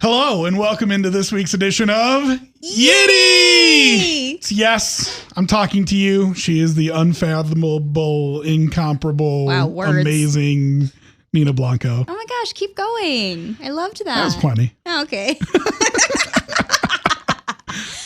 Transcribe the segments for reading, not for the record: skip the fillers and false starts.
Hello and welcome into this week's edition of YITTY! Yes, I'm talking to you. She is the unfathomable, incomparable, amazing Nina Blanco. Oh my gosh, keep going. I loved that. That was plenty. Oh, okay.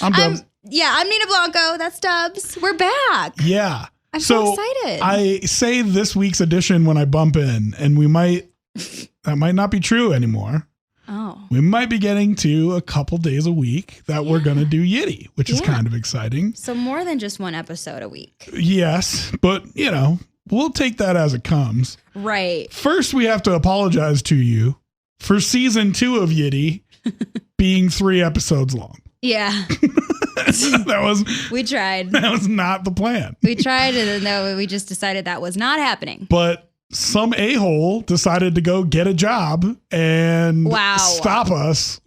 I'm Dubs. I'm Nina Blanco. That's Dubs. We're back. Yeah. I'm so excited. I say this week's edition when I bump in, and that might not be true anymore. Oh. We might be getting to a couple days a week that we're going to do YITTY, which is kind of exciting. So more than just one episode a week. Yes, but, we'll take that as it comes. Right. First, we have to apologize to you for season 2 of YITTY being 3 episodes long. Yeah. We tried. That was not the plan. We tried, and then we just decided that was not happening. But some a-hole decided to go get a job and stop us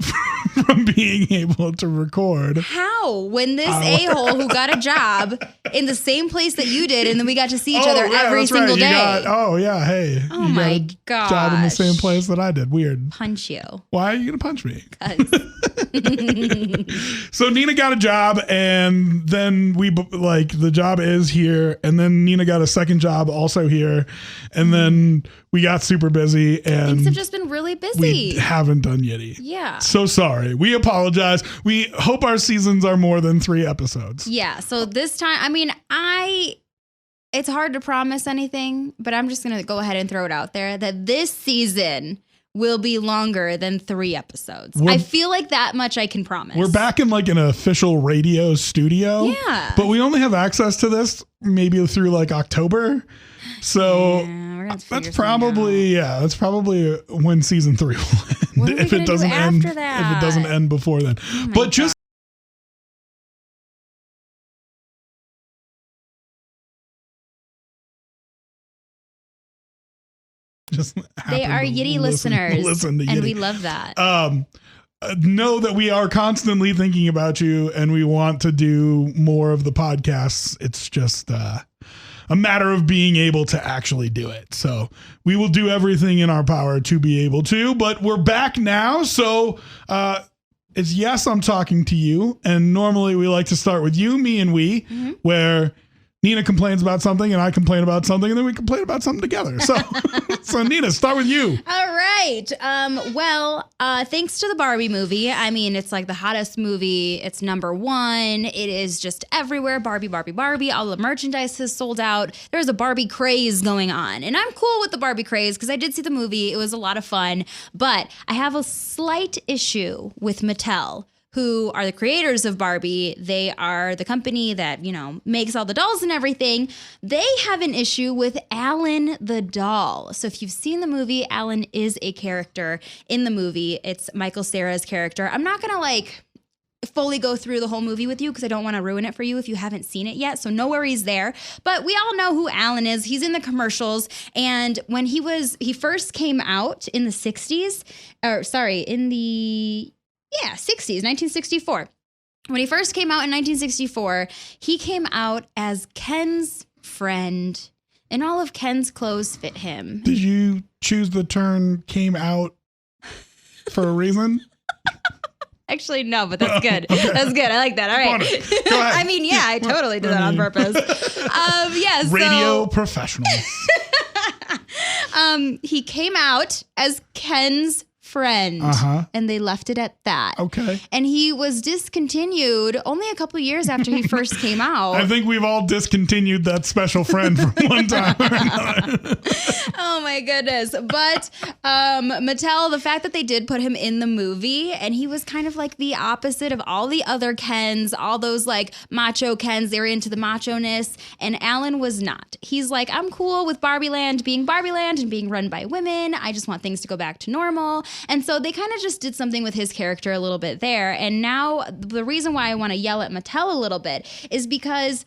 from being able to record. How? When this a-hole who got a job in the same place that you did, and then we got to see each other every single day. Hey. Oh my gosh. Job in the same place that I did. Weird. Punch you. Why are you going to punch me? So Nina got a job, and then the job is here, and then Nina got a second job also here, and then we got super busy, and things have just been really busy. We haven't done YITTY. Yeah. So sorry. We apologize. We hope our seasons are more than 3 episodes. Yeah. So this time, it's hard to promise anything, but I'm just going to go ahead and throw it out there that this season will be longer than 3 episodes. I feel like that much I can promise. We're back in an official radio studio. Yeah. But we only have access to this maybe through October. So that's probably when season 3 will end. If it doesn't end before then. Oh but just they are YITTY listeners, listen to and YITTY. we love that. Know that we are constantly thinking about you, and we want to do more of the podcasts. It's just a matter of being able to actually do it. So we will do everything in our power to be able to, but we're back now. So it's yes, I'm talking to you. And normally we like to start with you, me, and we, where Nina complains about something and I complain about something, and then we complain about something together. So, so Nina, start with you. All right. Thanks to the Barbie movie. It's the hottest movie. It's #1. It is just everywhere. Barbie, Barbie, Barbie. All the merchandise has sold out. There's a Barbie craze going on. And I'm cool with the Barbie craze because I did see the movie. It was a lot of fun. But I have a slight issue with Mattel, who are the creators of Barbie. They are the company that, makes all the dolls and everything. They have an issue with Alan the doll. So if you've seen the movie, Alan is a character in the movie. It's Michael Cera's character. I'm not going to fully go through the whole movie with you because I don't want to ruin it for you if you haven't seen it yet. So no worries there. But we all know who Alan is. He's in the commercials. And when he first came out in the 60s, 60s, 1964. When he first came out in 1964, he came out as Ken's friend, and all of Ken's clothes fit him. Did you choose the term "came out" for a reason? Actually, no, but that's good. Okay. That's good. I like that. All right. Go ahead. I totally did that on purpose. Radio professionals. He came out as Ken's friend, and they left it at that. Okay. And he was discontinued only a couple of years after he first came out. I think we've all discontinued that special friend from one time or another. Oh my goodness. But Mattel, the fact that they did put him in the movie, and he was kind of like the opposite of all the other Kens, all those macho Kens, they were into the macho-ness, and Alan was not. He's like, I'm cool with Barbie Land being Barbie Land and being run by women. I just want things to go back to normal. And so they kind of just did something with his character a little bit there. And now the reason why I want to yell at Mattel a little bit is because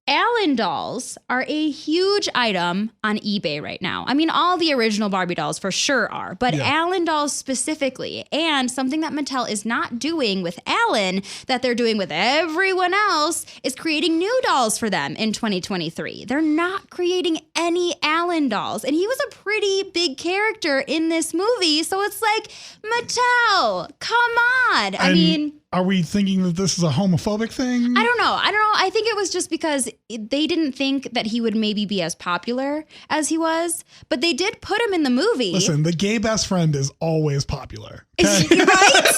Allen dolls are a huge item on eBay right now. I mean, all the original Barbie dolls for sure are, but Allen dolls specifically. And something that Mattel is not doing with Allen that they're doing with everyone else is creating new dolls for them in 2023. They're not creating any Allen dolls. And he was a pretty big character in this movie. So it's like, Mattel, come on. I mean... Are we thinking that this is a homophobic thing? I don't know. I think it was just because they didn't think that he would maybe be as popular as he was, but they did put him in the movie. Listen, the gay best friend is always popular. Okay? Right?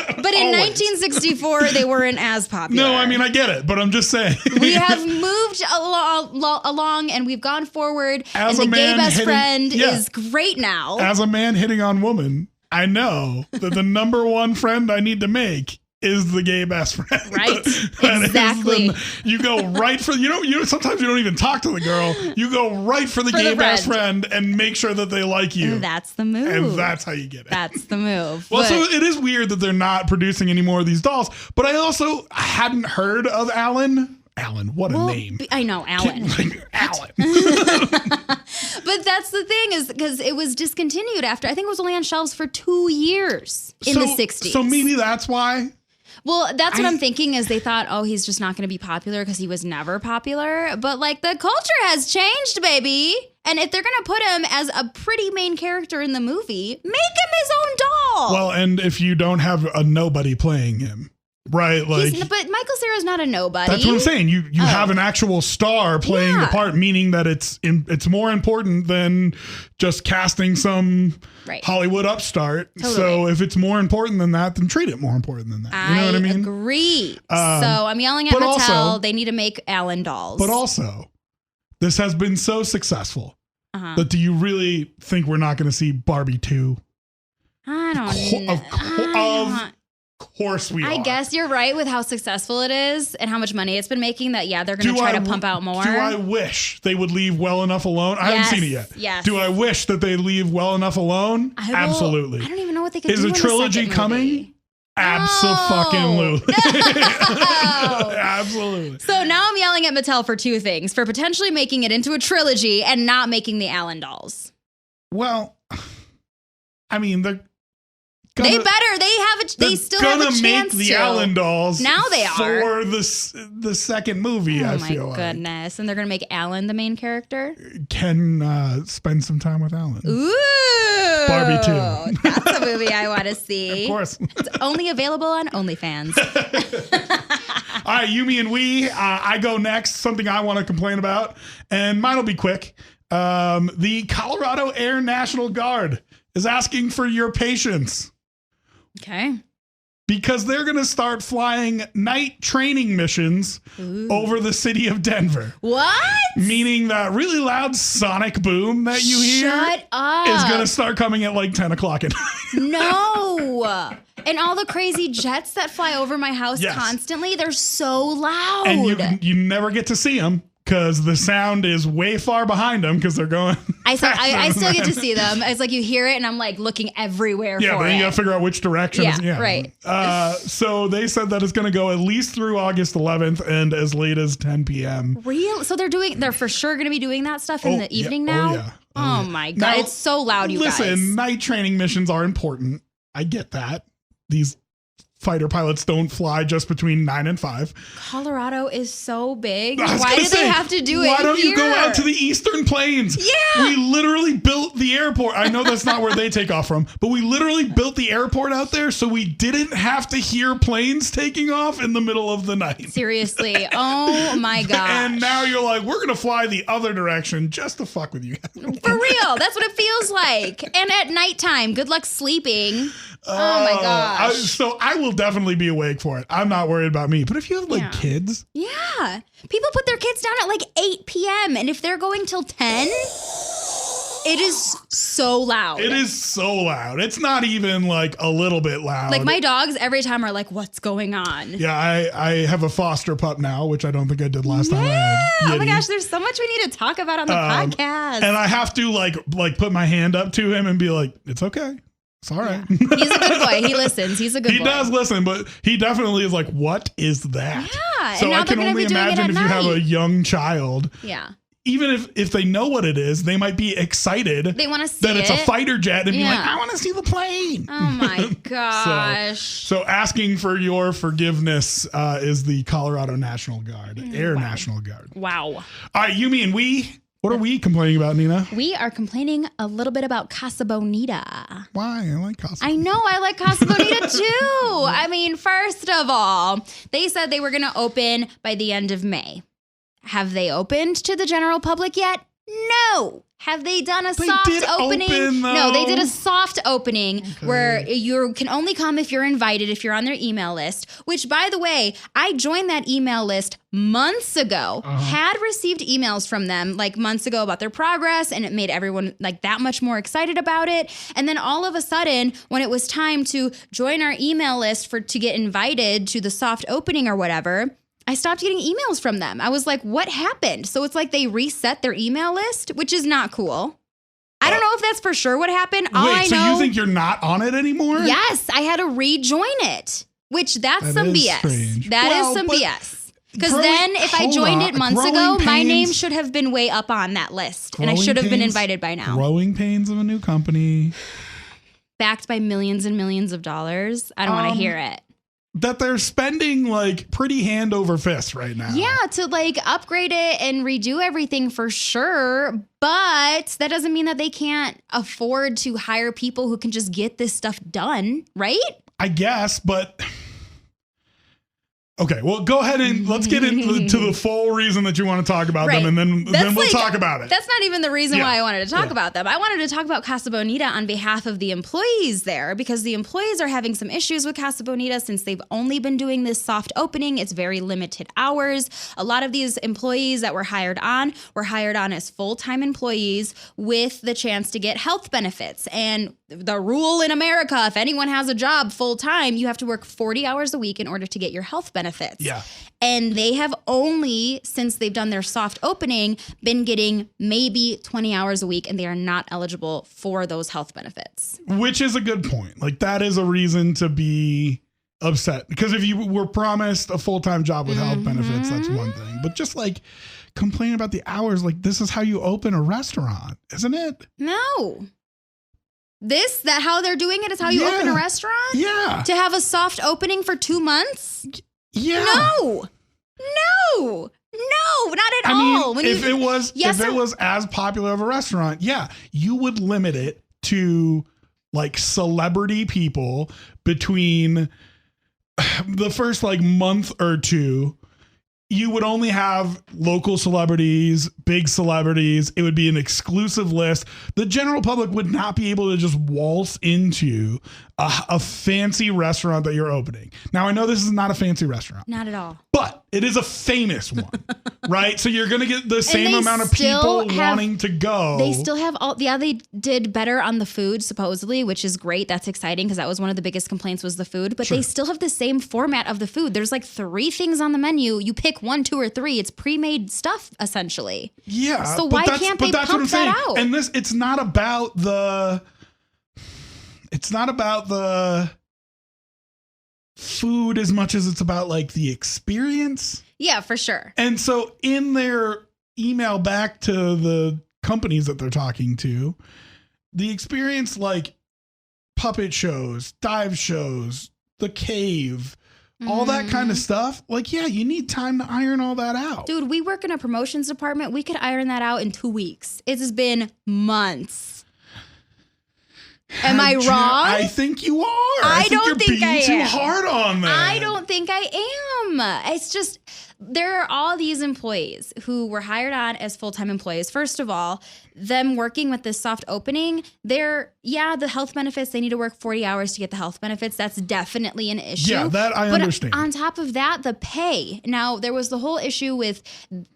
But in 1964, they weren't as popular. No, I mean, I get it, but I'm just saying. We have moved along and we've gone forward, as and the gay best friend is great now. As a man hitting on woman, I know that the number one friend I need to make is the gay best friend. Right. Exactly. You go right for, sometimes you don't even talk to the girl. You go right for the gay best friend and make sure that they like you. And that's the move. And that's how you get it. That's the move. Well, so it is weird that they're not producing any more of these dolls, but I also hadn't heard of Alan. Alan, what a name. I know, Alan. Alan. But that's the thing, is because it was discontinued after, I think it was only on shelves for 2 years in the 60s. So maybe that's why. Well, that's what I'm thinking, is they thought, oh, he's just not going to be popular because he was never popular. But like, the culture has changed, baby. And if they're going to put him as a pretty main character in the movie, make him his own doll. Well, and if you don't have a nobody playing him. Right, like, but Michael Cera's not a nobody. That's what I'm saying. You have an actual star playing the part, meaning that it's more important than just casting some Hollywood upstart. Totally. So if it's more important than that, then treat it more important than that. You know what I mean? Agree. So I'm yelling at Mattel. Also, they need to make Allen dolls. But also, this has been so successful that do you really think we're not going to see Barbie 2? I don't know. Of course we are. I guess you're right with how successful it is and how much money it's been making, that, they're going to try to pump out more. Do I wish they would leave Well Enough Alone? I haven't seen it yet. Yes. Do I wish that they leave Well Enough Alone? Absolutely. I don't even know what they could do. Is a trilogy coming? Absolutely. No. Absolutely. So now I'm yelling at Mattel for two things: for potentially making it into a trilogy and not making the Allen dolls. Well, I mean, they still have a chance to make the Allen dolls. Now they are for the second movie. I feel like. Oh my goodness! And they're gonna make Allen the main character. Can spend some time with Allen. Ooh, Barbie 2. That's a movie I want to see. Of course, it's only available on OnlyFans. All right, you, me, and we. I go next. Something I want to complain about, and mine will be quick. The Colorado Air National Guard is asking for your patience. Okay. Because they're going to start flying night training missions over the city of Denver. What? Meaning that really loud sonic boom that you hear is going to start coming at like 10 o'clock at night. No. And all the crazy jets that fly over my house constantly, they're so loud. And you never get to see them, because the sound is way far behind them because they're going. I still get to see them. It's like you hear it and I'm like looking everywhere for it. Yeah, but then you got to figure out which direction. Yeah, right. So they said that it's going to go at least through August 11th and as late as 10 p.m. Real? So they're for sure going to be doing that stuff in the evening now? Oh, yeah. Oh my God. Now, it's so loud, you guys. Listen, night training missions are important. I get that. These fighter pilots don't fly just between 9 and 5. Colorado is so big. Why do they have to do it? Why don't you go out to the Eastern Plains? Yeah. We literally built the airport. I know that's not where they take off from, but we literally built the airport out there so we didn't have to hear planes taking off in the middle of the night. Seriously. Oh my gosh. And now you're like, we're going to fly the other direction just to fuck with you. For real. That's what it feels like. And at nighttime, good luck sleeping. Oh my gosh. So I will definitely be awake for it. I'm not worried about me. But if you have kids. Yeah. People put their kids down at like 8 p.m. And if they're going till 10, it is so loud. It is so loud. It's not even like a little bit loud. Like my dogs every time are like, what's going on? Yeah, I have a foster pup now, which I don't think I did last time. I had YITTY. Oh my gosh, there's so much we need to talk about on the podcast. And I have to like put my hand up to him and be like, it's okay. It's all right. Yeah. He's a good boy. He listens. He's a good boy. He does listen, but he definitely is like, what is that? Yeah. So and now I can only imagine if you have a young child. Yeah. Even if they know what it is, they might be excited. They want to see that it's a fighter jet and be like, I want to see the plane. Oh my gosh. So asking for your forgiveness is the Colorado National Guard, Air National Guard. Wow. All right, you mean we? What are we complaining about, Nina? We are complaining a little bit about Casa Bonita. Why? I like Casa Bonita. I know. I like Casa Bonita too. I mean, first of all, they said they were going to open by the end of May. Have they opened to the general public yet? No. Have they done a soft opening? No, they did a soft opening where you can only come if you're invited, if you're on their email list, which, by the way, I joined that email list months ago, had received emails from them like months ago about their progress, and it made everyone like that much more excited about it. And then all of a sudden, when it was time to join our email list to get invited to the soft opening or whatever, I stopped getting emails from them. I was like, what happened? So it's like they reset their email list, which is not cool. I don't know if that's for sure what happened. So you think you're not on it anymore? Yes, I had to rejoin it, which that's some BS. Strange. That is some BS. Because then if I joined it months ago, my name should have been way up on that list, and I should have been invited by now. Growing pains of a new company. Backed by millions and millions of dollars. I don't want to hear it. That they're spending like pretty hand over fist right now. Yeah, to like upgrade it and redo everything for sure. But that doesn't mean that they can't afford to hire people who can just get this stuff done, right? I guess, but... Okay, well, go ahead and let's get into the full reason that you want to talk about them, and then we'll talk about it. That's not even the reason why I wanted to talk about them. I wanted to talk about Casa Bonita on behalf of the employees there, because the employees are having some issues with Casa Bonita since they've only been doing this soft opening. It's very limited hours. A lot of these employees that were hired on as full-time employees with the chance to get health benefits. And the rule in America, if anyone has a job full-time, you have to work 40 hours a week in order to get your health benefits. Yeah. And they have only, since they've done their soft opening, been getting maybe 20 hours a week, and they are not eligible for those health benefits. Which is a good point. Like, that is a reason to be upset. Because if you were promised a full-time job with health benefits, that's one thing. But just like complain about the hours, like this is how you open a restaurant, isn't it? No. How they're doing it is how you open a restaurant? Yeah. To have a soft opening for 2 months? Yeah. No, not at all. Mean, if it was as popular of a restaurant, you would limit it to like celebrity people between the first like month or two. You would only have local celebrities, big celebrities. It would be an exclusive list. The general public would not be able to just waltz into a fancy restaurant that you're opening. Now, I know this is not a fancy restaurant. Not at all. But it is a famous one, right? So you're going to get the same amount of people wanting to go. They still have they did better on the food, supposedly, which is great. That's exciting because that was one of the biggest complaints was the food. But they still have the same format of the food. There's like 3 things on the menu. You pick 1, 2, or 3. It's pre-made stuff, essentially. Yeah. So why can't they pump that out? And it's not about the food as much as it's about like the experience. Yeah, for sure. And so in their email back to the companies that they're talking to, the experience like puppet shows, dive shows, the cave, all that kind of stuff. Like, you need time to iron all that out. Dude, we work in a promotions department. We could iron that out in 2 weeks. It has been months. Am I wrong? I think you are. I think you're being too hard on that. I don't think I am. It's just, there are all these employees who were hired on as full-time employees. First of all, them working with this soft opening, the health benefits, they need to work 40 hours to get the health benefits. That's definitely an issue. Yeah, that I understand. On top of that, the pay. Now, there was the whole issue with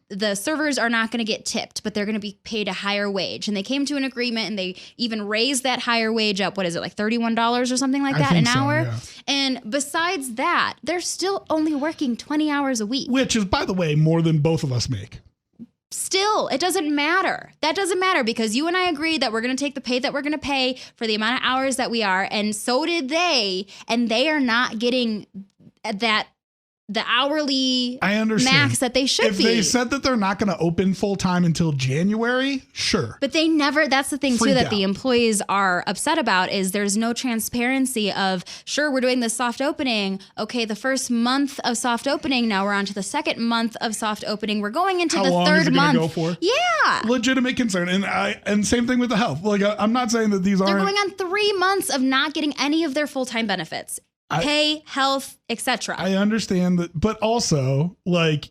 the servers are not going to get tipped, but they're going to be paid a higher wage. And they came to an agreement and they even raised that higher wage up. What is it, like $31 or something like that an hour? Yeah. And besides that, they're still only working 20 hours a week. Which is, by the way, more than both of us make. Still, it doesn't matter. That doesn't matter because you and I agreed that we're going to take the pay that we're going to pay for the amount of hours that we are. And so did they. And they are not getting the hourly max that they should be. If they said that they're not going to open full time until January, sure. But they never, that's the thing too that the employees are upset about is there's no transparency of, sure, we're doing this soft opening. Okay, the first month of soft opening, now we're on to the second month of soft opening. We're going into the third month. Go for? Yeah. Legitimate concern. And same thing with the health. Like I'm not saying that these aren't. They're going on 3 months of not getting any of their full-time benefits. Pay, health, etc. I understand that, but also like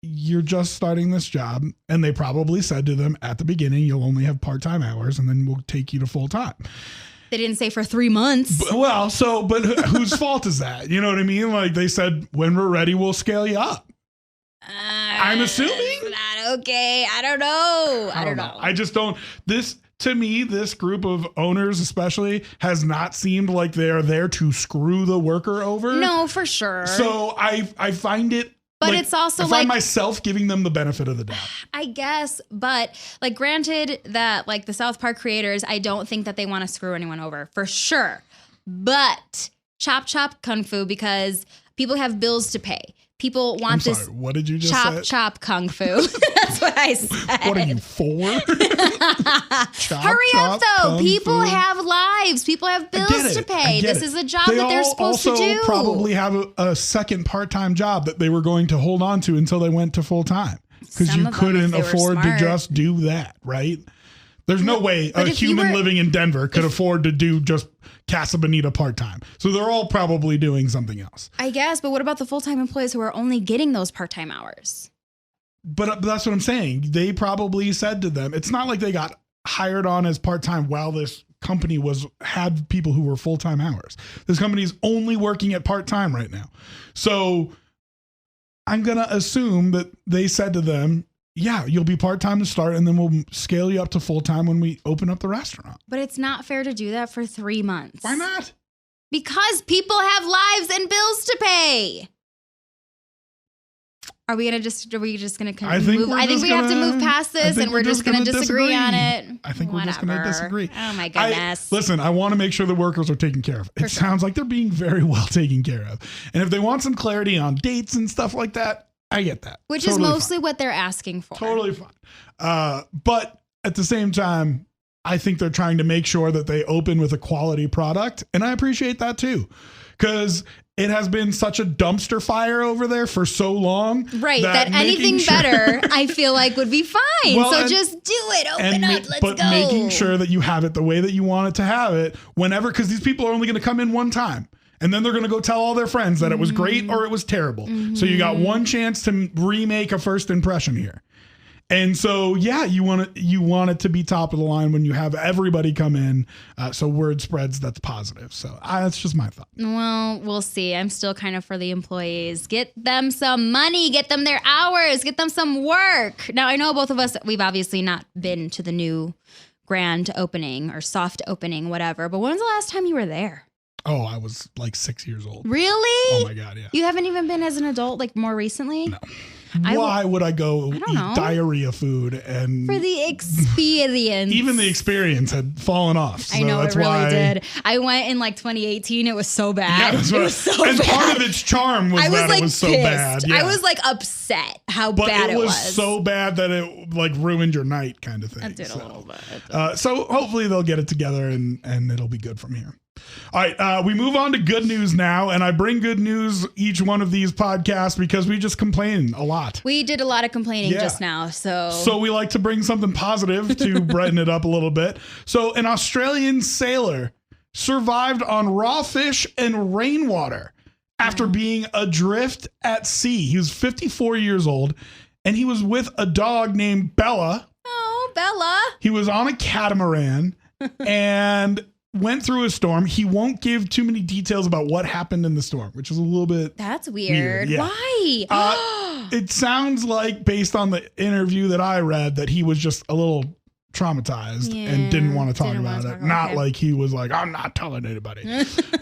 you're just starting this job and they probably said to them at the beginning, you'll only have part-time hours and then we'll take you to full-time. They didn't say for 3 months. But whose fault is that? You know what I mean? Like they said, when we're ready, we'll scale you up. I'm assuming. Not okay. I don't know. I don't know. I just don't. To me, this group of owners especially has not seemed like they're there to screw the worker over. No, for sure. So I find it. But it's also I find myself giving them the benefit of the doubt. I guess, but like granted that like the South Park creators, I don't think that they want to screw anyone over for sure. But chop chop kung fu because people have bills to pay. People want this. What did you just say? Chop kung fu. That's what I said. What are you for? Hurry up though. People have lives. People have bills to pay. This is a job that they're supposed to do. They also probably have a second part-time job that they were going to hold on to until they went to full-time because you couldn't afford to just do that, right? There's no way a human living in Denver could afford to do just Casa Bonita part-time. So they're all probably doing something else. I guess, but what about the full-time employees who are only getting those part-time hours? But that's what I'm saying. They probably said to them, it's not like they got hired on as part-time while this company had people who were full-time hours. This company is only working at part-time right now. So I'm going to assume that they said to them, yeah, you'll be part-time to start and then we'll scale you up to full-time when we open up the restaurant. But it's not fair to do that for 3 months. Why not? Because people have lives and bills to pay. Are we just going to I think we have to move past this and we're just going to disagree on it. I think we're just going to disagree. Oh my goodness. Listen, I want to make sure the workers are taken care of. It sounds like they're being very well taken care of. And if they want some clarity on dates and stuff like that, I get that. Which is mostly what they're asking for. Totally fine. But at the same time, I think they're trying to make sure that they open with a quality product. And I appreciate that too. Because it has been such a dumpster fire over there for so long. Right. That anything better, I feel like would be fine. Well, so just do it. Open up. Let's go. But making sure that you have it the way that you want it to have it whenever, because these people are only going to come in one time. And then they're going to go tell all their friends that it was great or it was terrible. Mm-hmm. So you got one chance to remake a first impression here. And so, yeah, you want it to be top of the line when you have everybody come in. So word spreads that's positive. So that's just my thought. Well, we'll see. I'm still kind of for the employees. Get them some money. Get them their hours. Get them some work. Now, I know both of us, we've obviously not been to the new grand opening or soft opening, whatever. But when was the last time you were there? Oh, I was like 6 years old. Really? Oh my God, yeah. You haven't even been as an adult, like more recently? No. Why would I go eat diarrhea food and for the experience? Even the experience had fallen off. So I know it really did. I went in like 2018. It was so bad. Yeah, it was so and bad. Part of its charm was that like it was so bad. Yeah. I was like upset how bad it was. But it was so bad that it like ruined your night, kind of thing. It did a little bit. So hopefully they'll get it together and it'll be good from here. All right, we move on to good news now, and I bring good news each one of these podcasts because we just complain a lot. We did a lot of complaining just now, so we like to bring something positive to brighten it up a little bit. So an Australian sailor survived on raw fish and rainwater after being adrift at sea. He was 54 years old, and he was with a dog named Bella. Oh, Bella. He was on a catamaran, and went through a storm. He won't give too many details about what happened in the storm, which is a little bit That's weird. Yeah. Why? It sounds like, based on the interview that I read, that he was just a little traumatized Yeah, and didn't want to talk didn't about wanna it. talk- Not okay. like he was like, I'm not telling anybody.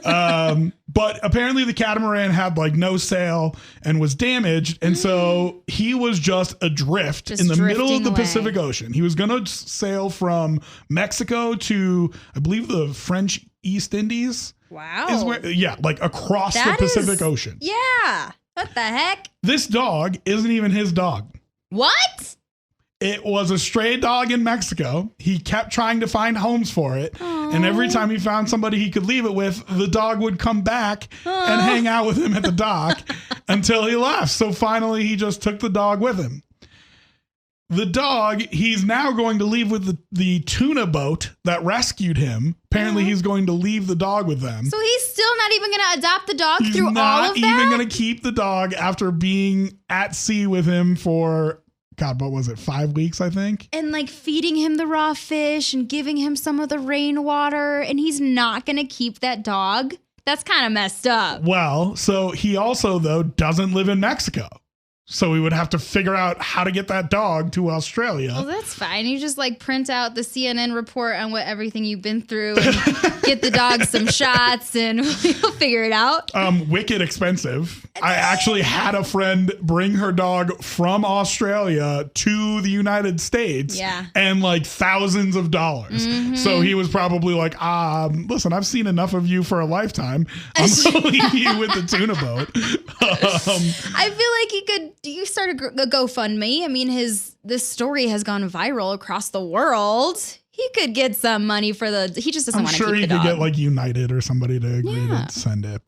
But apparently the catamaran had like no sail and was damaged. And so he was just adrift Just in the middle of drifting the away. Pacific Ocean. He was going to sail from Mexico to, I believe, the French East Indies. Wow. Is where, yeah, like across That the is- Pacific Ocean. Yeah. What the heck? This dog isn't even his dog. What? It was a stray dog in Mexico. He kept trying to find homes for it. And every time he found somebody he could leave it with, the dog would come back and hang out with him at the dock until he left. So finally, he just took the dog with him. The dog, he's now going to leave with the tuna boat that rescued him. Apparently, he's going to leave the dog with them. So he's still not even going to adopt the dog He's through all not of even that? going to keep the dog after being at sea with him for, God, what was it, 5 weeks, I think? And like feeding him the raw fish and giving him some of the rainwater, and he's not going to keep that dog? That's kind of messed up. Well, so he also, though, doesn't live in Mexico. So we would have to figure out how to get that dog to Australia. Well, that's fine. You just like print out the CNN report on what everything you've been through and get the dog some shots and we'll figure it out. Wicked expensive. I actually had a friend bring her dog from Australia to the United States. Yeah. And like thousands of dollars. So he was probably like, listen, I've seen enough of you for a lifetime. I'm going to leave you with the tuna boat. I feel like he could. You start a GoFundMe. I mean, this story has gone viral across the world. He could get some money for the. He just doesn't I'm want to sure keep he the could dog. get like United or somebody to agree Yeah. to send it.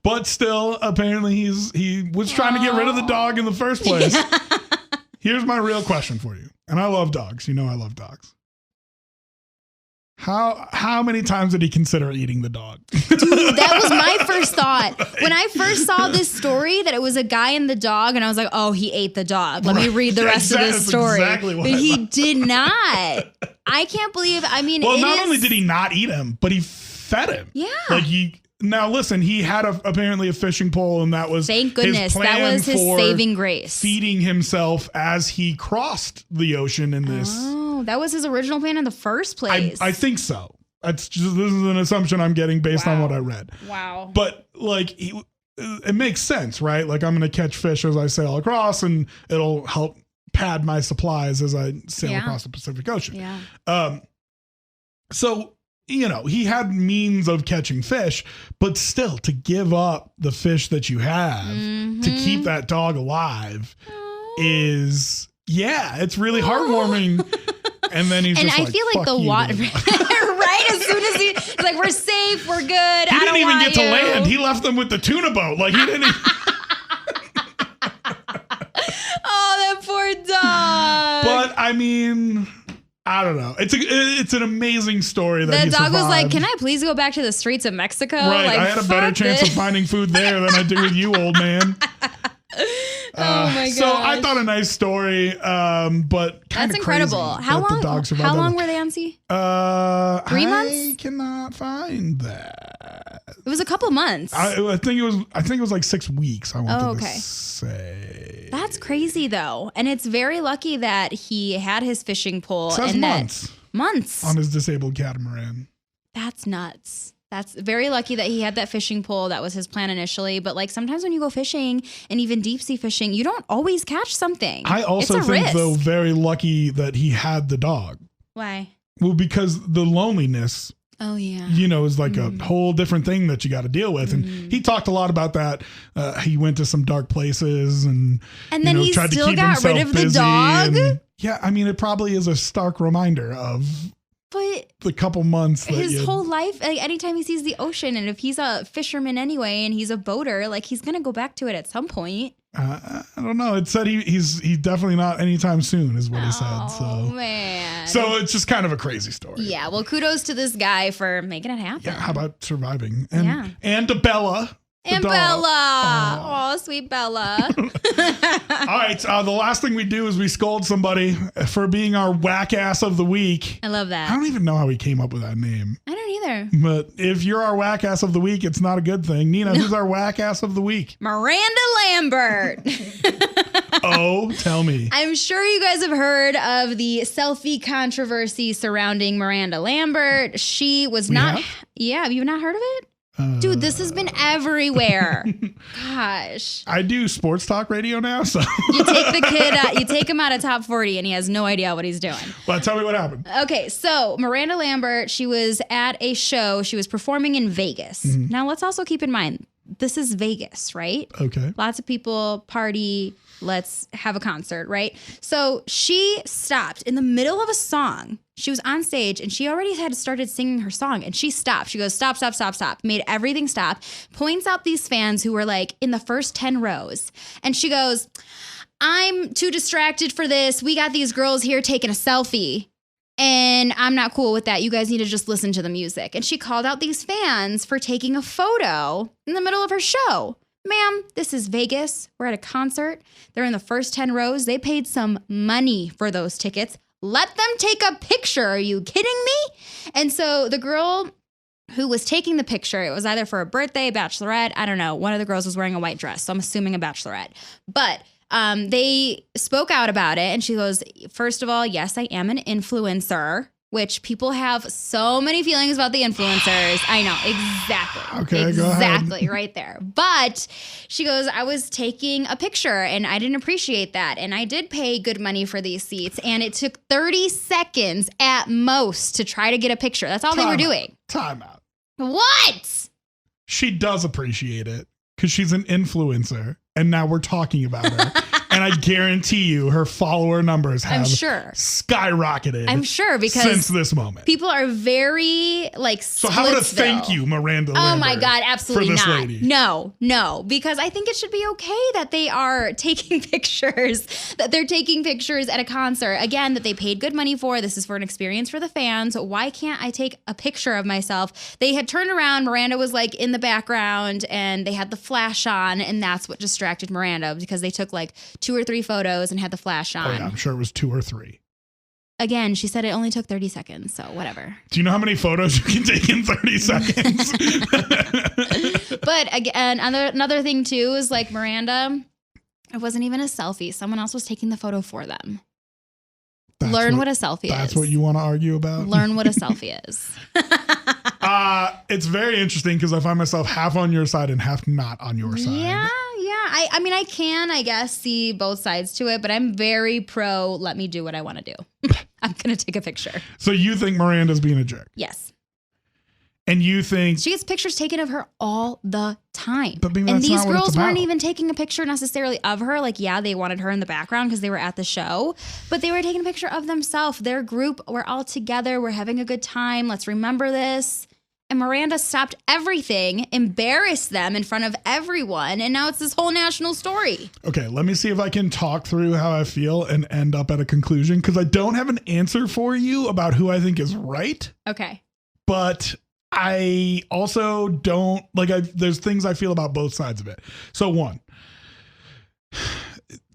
But still, apparently he was trying to get rid of the dog in the first place. Here's my real question for you. And I love dogs. You know I love dogs. How many times did he consider eating the dog? Dude, that was my first thought. When I first saw this story that it was a guy and the dog, and I was like, oh, he ate the dog. Let me read the rest of this That's story. exactly what But I he thought. did not. I can't believe, I mean, Well, it not is- only did he not eat him, but he fed him. Yeah. Like now listen, he had apparently a fishing pole, and that was Thank goodness. his That plan was his for saving grace. feeding himself as he crossed the ocean in this. Oh, that was his original plan in the first place. I think so. This is an assumption I'm getting based on Wow. what I read. Wow. But like, it makes sense, right? Like, I'm going to catch fish as I sail across, and it'll help pad my supplies as I sail across the Pacific Ocean. Yeah. So, he had means of catching fish, but still to give up the fish that you have to keep that dog alive is, it's really heartwarming. And then he's And just I like, feel like "Fuck the you, water, dog." right? As soon as he's like, we're safe, we're good. He didn't even get to land. He left them with the tuna boat. Like, he didn't. Oh, that poor dog. But I mean, I don't know. It's an amazing story that That he dog was like, survived. "Can I please go back to the streets of Mexico?" Right, Like, I had a better fuck chance this. of finding food there than I do with you, old man. Oh my god! So I thought a nice story, but kind That's of incredible. How The long? dog survived How that long long. were they on sea? 3 months? I cannot find that. It was a couple months. I think it was like 6 weeks. I wanted okay. to say. That's crazy though, and it's very lucky that he had his fishing pole. It says and months That months. on his disabled catamaran. That's nuts. That's very lucky that he had that fishing pole. That was his plan initially. But like sometimes when you go fishing and even deep sea fishing, you don't always catch something. I also it's a think risk. though very lucky that he had the dog. Why? Well, because the loneliness, Oh yeah. is like a whole different thing that you got to deal with. And he talked a lot about that. He went to some dark places and then he tried to still keep got himself rid of the busy. dog? And, yeah, I mean, it probably is a stark reminder of But the couple months that his whole life, like anytime he sees the ocean, and if he's a fisherman anyway, and he's a boater, like he's gonna go back to it at some point. I don't know. It said he's definitely not anytime soon, is what he said. Oh So man. so it's just kind of a crazy story. Yeah. Well, kudos to this guy for making it happen. Yeah. How about surviving? And Yeah. and to Bella. the And dog. Bella. Oh, sweet Bella. All right. The last thing we do is we scold somebody for being our whack ass of the week. I love I that. don't even know how we came up with that name. I don't either. But if you're our whack ass of the week, it's not a good thing. Nina, who's our whack ass of the week? Miranda Lambert. Oh, tell me. I'm sure you guys have heard of the selfie controversy surrounding Miranda Lambert. She was not. Yeah, have you not heard of it? Dude, this has been everywhere. Gosh. I do sports talk radio now, so. You take the kid, you take him out of top 40 and he has no idea what he's doing. Well, tell me what happened. Okay, so Miranda Lambert, she was at a show. She was performing in Vegas. Mm-hmm. Now, let's also keep in mind, this is Vegas, right? Okay. Lots of people party. Let's have a concert, right? So she stopped in the middle of a song. She was on stage and she already had started singing her song and she stopped. She goes, stop, stop, stop, stop. Made everything stop. Points out these fans who were like in the first 10 rows. And she goes, I'm too distracted for this. We got these girls here taking a selfie. And I'm not cool with that. You guys need to just listen to the music. And she called out these fans for taking a photo in the middle of her show. Ma'am, this is Vegas. We're at a concert. They're in the first 10 rows. They paid some money for those tickets. Let them take a picture. Are you kidding me? And so the girl who was taking the picture, it was either for a birthday, bachelorette, I don't know. One of the girls was wearing a white dress, so I'm assuming a bachelorette. But they spoke out about it, and she goes, first of all, yes, I am an influencer, which people have so many feelings about the influencers. I know, exactly. Okay, exactly, right there. But she goes, I was taking a picture, and I didn't appreciate that, and I did pay good money for these seats, and it took 30 seconds at most to try to get a picture. That's all they were doing. Time out. What? She does appreciate it because she's an influencer, and now we're talking about her. And I guarantee you her follower numbers have skyrocketed. I'm sure because since this moment. People are very like So how about a thank you, Miranda Lambert? Oh my God, absolutely for this not. Lady. No, because I think it should be okay that they are taking pictures, that they're taking pictures at a concert. Again, that they paid good money for. This is for an experience for the fans. Why can't I take a picture of myself? They had turned around. Miranda was like in the background and they had the flash on, and that's what distracted Miranda because they took like 2 or 3 photos and had the flash on. Oh yeah, I'm sure it was 2 or 3. Again, she said it only took 30 seconds, so whatever. Do you know how many photos you can take in 30 seconds? But again, another thing too is like Miranda, it wasn't even a selfie. Someone else was taking the photo for them. Learn what a selfie is. That's what you want to argue about? Learn what a selfie is. It's very interesting because I find myself half on your side and half not on your side. Yeah. I mean, I can, I guess, see both sides to it, but I'm very pro, let me do what I want to do. I'm going to take a picture. So you think Miranda's being a jerk? Yes. And you think... She gets pictures taken of her all the time. But and these girls weren't even taking a picture necessarily of her. Like, yeah, they wanted her in the background because they were at the show, but they were taking a picture of themselves. Their group, we're all together. We're having a good time. Let's remember this. And Miranda stopped everything, embarrassed them in front of everyone, and now it's this whole national story. Okay, let me see if I can talk through how I feel and end up at a conclusion, because I don't have an answer for you about who I think is right. Okay. But I also don't, there's things I feel about both sides of it. So one,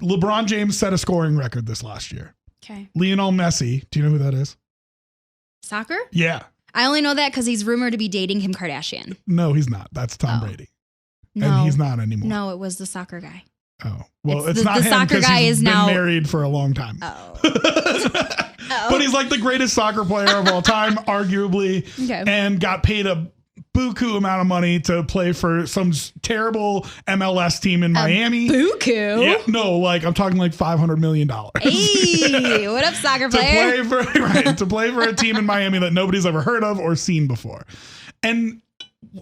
LeBron James set a scoring record this last year. Okay. Lionel Messi, do you know who that is? Soccer? Yeah. I only know that because he's rumored to be dating Kim Kardashian. No, he's not. That's Tom Brady. No. And he's not anymore. No, it was the soccer guy. Oh. Well, it's not him because he's been married for a long time. Oh. But he's like the greatest soccer player of all time, arguably, and got paid a buku amount of money to play for some terrible MLS team in Miami. Buku? Yeah, no, I'm talking like $500 million. Hey, what up, soccer player? To play for a team in Miami that nobody's ever heard of or seen before. And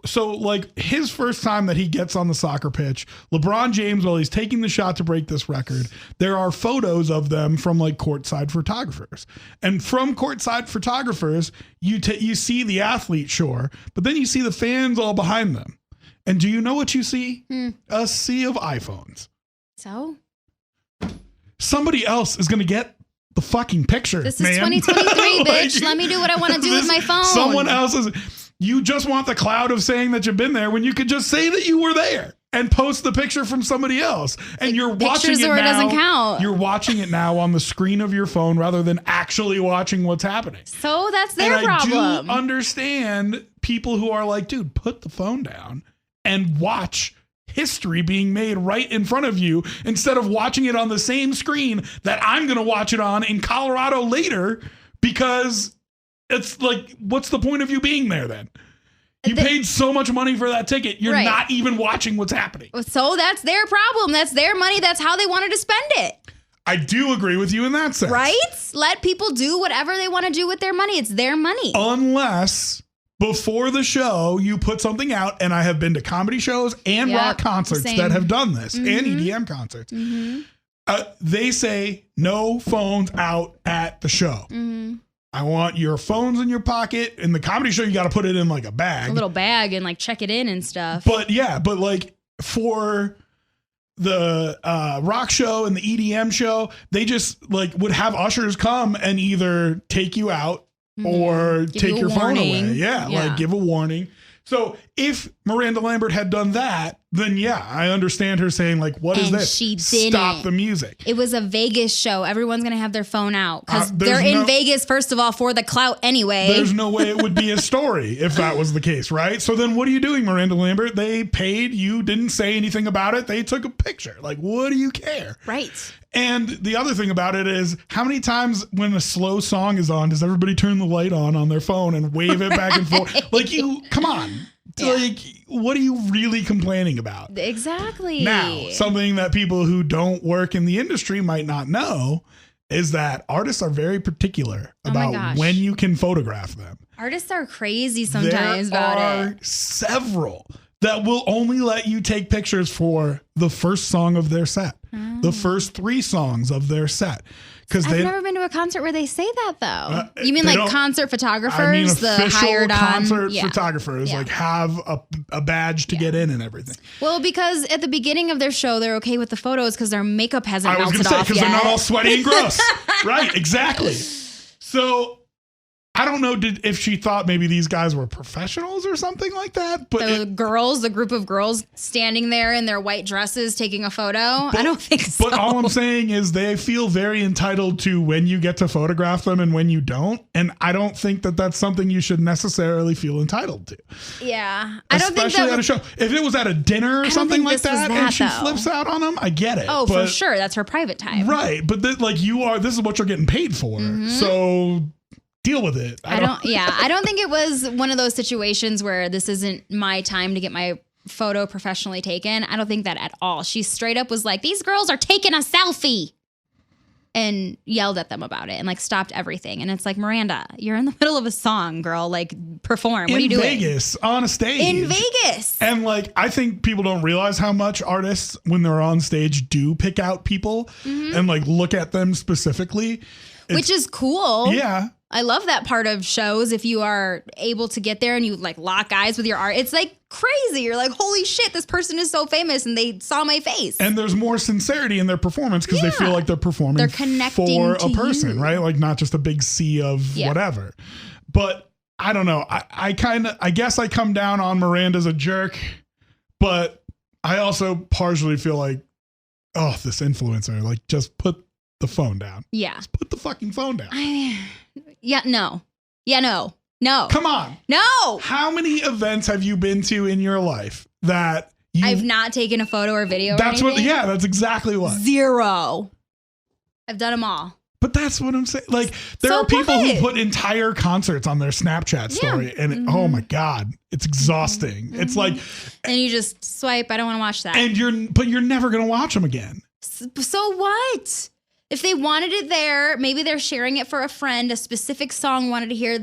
so his first time that he gets on the soccer pitch, LeBron James, while he's taking the shot to break this record, there are photos of them from courtside photographers. And from courtside photographers, you see the athlete, sure, but then you see the fans all behind them. And do you know what you see? A sea of iPhones. So? Somebody else is going to get the fucking picture, This is 2023, bitch. Let me do what I want to do with my phone. Someone else is... You just want the cloud of saying that you've been there when you could just say that you were there and post the picture from somebody else. And you're watching it now. Doesn't count. You're watching it now on the screen of your phone rather than actually watching what's happening. So that's their problem. I do understand people who are like, dude, put the phone down and watch history being made right in front of you instead of watching it on the same screen that I'm going to watch it on in Colorado later, because it's like, what's the point of you being there then? You paid so much money for that ticket. You're not even watching what's happening. So that's their problem. That's their money. That's how they wanted to spend it. I do agree with you in that sense. Right? Let people do whatever they want to do with their money. It's their money. Unless before the show you put something out, and I have been to comedy shows and rock concerts that have done this, and EDM concerts. They say no phones out at the show. I want your phones in your pocket. In the comedy show, you got to put it in like a bag. A little bag and like check it in and stuff. But yeah, but like for the rock show and the EDM show, they just like would have ushers come and either take you out or take your phone away. Yeah, like give a warning. So if Miranda Lambert had done that, then yeah, I understand her saying like, what is this? She didn't. Stop the music. It was a Vegas show. Everyone's going to have their phone out because they're in Vegas, first of all, for the clout anyway. There's no way it would be a story if that was the case, right? So then what are you doing, Miranda Lambert? They paid, you didn't say anything about it. They took a picture. Like, what do you care? Right. And the other thing about it is, how many times when a slow song is on, does everybody turn the light on their phone and wave it back and forth? Like, come on. Yeah. Like, what are you really complaining about? Exactly. Now, something that people who don't work in the industry might not know is that artists are very particular about when you can photograph them. Artists are crazy sometimes about it. There are several that will only let you take pictures for the first song of their set, the first 3 songs of their set. I've never been to a concert where they say that, though. You mean like concert photographers? I mean, the hired concert photographers like have a badge to get in and everything. Well, because at the beginning of their show, they're okay with the photos because their makeup hasn't melted off yet. I was going to say, because they're not all sweaty and gross. Right, exactly. So I don't know if she thought maybe these guys were professionals or something like that. But the group of girls standing there in their white dresses taking a photo. I don't think so. But all I'm saying is they feel very entitled to when you get to photograph them and when you don't. And I don't think that that's something you should necessarily feel entitled to. Yeah. I don't think especially at a show. If it was at a dinner or something like that and she flips out on them, I get it. Oh, for sure. That's her private time. Right. But this is what you're getting paid for. So deal with it. I don't think it was one of those situations where this isn't my time to get my photo professionally taken. I don't think that at all. She straight up was like, these girls are taking a selfie, and yelled at them about it and like stopped everything. And it's like, Miranda, you're in the middle of a song, girl. Like, perform. What are you doing? In Vegas, on a stage. In Vegas. And like, I think people don't realize how much artists, when they're on stage, do pick out people and like look at them specifically. Which is cool. Yeah. I love that part of shows. If you are able to get there and you like lock eyes with your art, it's like crazy. You're like, holy shit, this person is so famous and they saw my face. And there's more sincerity in their performance because they feel like they're performing they're connecting for to a person, you. right? Like not just a big sea of whatever. But I don't know. I guess I come down on Miranda's a jerk, but I also partially feel like, oh, this influencer, like just put the phone down. Yeah. Just put the fucking phone down. No. Come on. No. How many events have you been to in your life that I've not taken a photo or video? That's that's exactly what. 0. I've done them all. But that's what I'm saying. Like, there are people who put entire concerts on their Snapchat story, and oh my God, it's exhausting. It's like, and you just swipe. I don't want to watch that. And you're never gonna watch them again. So what? If they wanted it there, maybe they're sharing it for a friend, a specific song wanted to hear.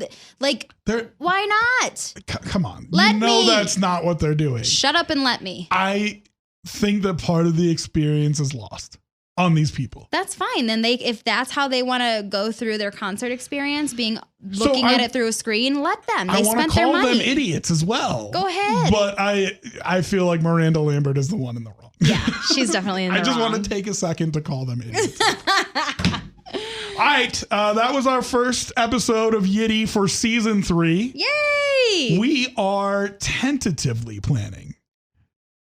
Why not? Come on. Let me. That's not what they're doing. Shut up and let me. I think that part of the experience is lost on these people. That's fine. Then if that's how they want to go through their concert experience, looking at it through a screen, let them. They spent their money. I want to call them idiots as well. Go ahead. But I feel like Miranda Lambert is the one in the wrong. Yeah, she's definitely in the wrong. I just want to take a second to call them idiots. All right, that was our first episode of YITTY for season 3. Yay! We are tentatively planning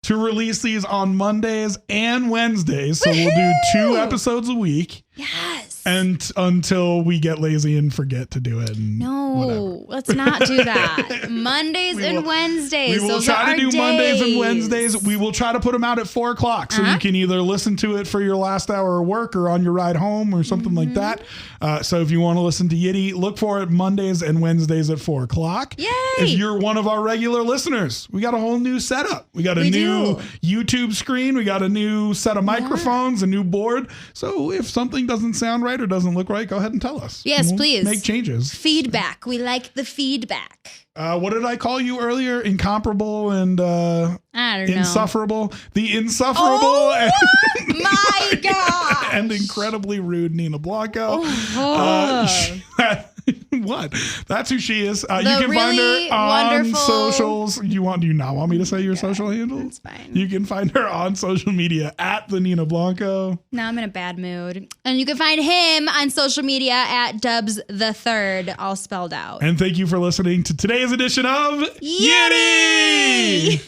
to release these on Mondays and Wednesdays. So we'll do 2 episodes a week. Yes. And until we get lazy and forget to do it. And no, let's not do that. Mondays and Wednesdays. We will Those try are to do our Mondays and days. Wednesdays. We will try to put them out at 4 o'clock. So you can either listen to it for your last hour of work or on your ride home or something like that. So if you want to listen to YITTY, look for it Mondays and Wednesdays at 4 o'clock. Yay! If you're one of our regular listeners, we got a whole new setup. We got a new YouTube screen. We got a new set of microphones, a new board. So if something doesn't sound right or doesn't look right, go ahead and tell us. Yes, please. Make changes. Feedback. We like the feedback. What did I call you earlier? Incomparable and I don't know. insufferable. The insufferable and, my God. and incredibly rude Nina Blanco. What? That's who she is. You can find her on socials. Do you not want me to say your social handle? That's fine. You can find her on social media at the Nina Blanco. Now I'm in a bad mood. And you can find him on social media at Dubs the Third, all spelled out. And thank you for listening to today's edition of YITTY!